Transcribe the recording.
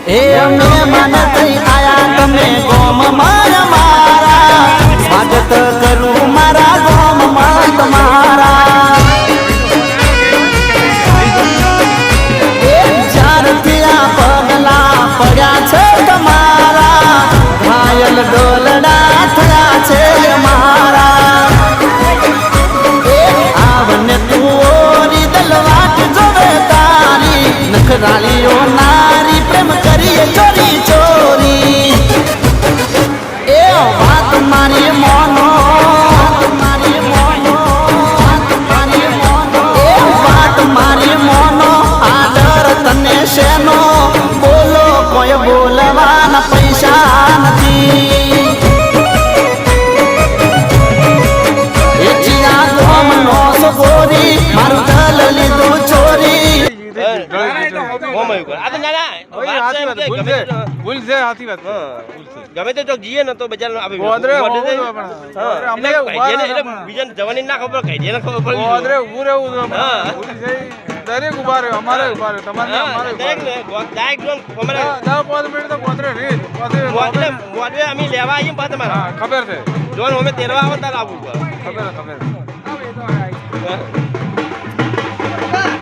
એ અમે માને થઈ આયા તમે ગોમ મારા મારા સ્વાગત કરું મારા ગોમ માં તમારા જ્યારથી આ પગલા પડ્યા છે તમારા ઘાયલ ડોલડા થયા છે મારા આવને તું ઓરી દલવાટ જોવે તારી નખરાલીઓ નારી પ્રેમ કરીએ ચોરી ચોરી એ વાત મારી મોનો મારી મોનો એ વાત મારી મોનો આદર તને શેનો બોલો કોઈ બોલવાના પૈસા નથી એ ચિયા ગોમ નો સગોરી મારું દલ લીધું ચોરી ગમે તે જીએ ને તો બજાર જવાની ના ખબર કઈ દે ખબર દરેક ઉભા રહ્યો અમારે ઉભા રહ્યો તમારે અમે લેવા આવીએ ખબર છે જોન અમે તેરવા આવતા આવું ખબર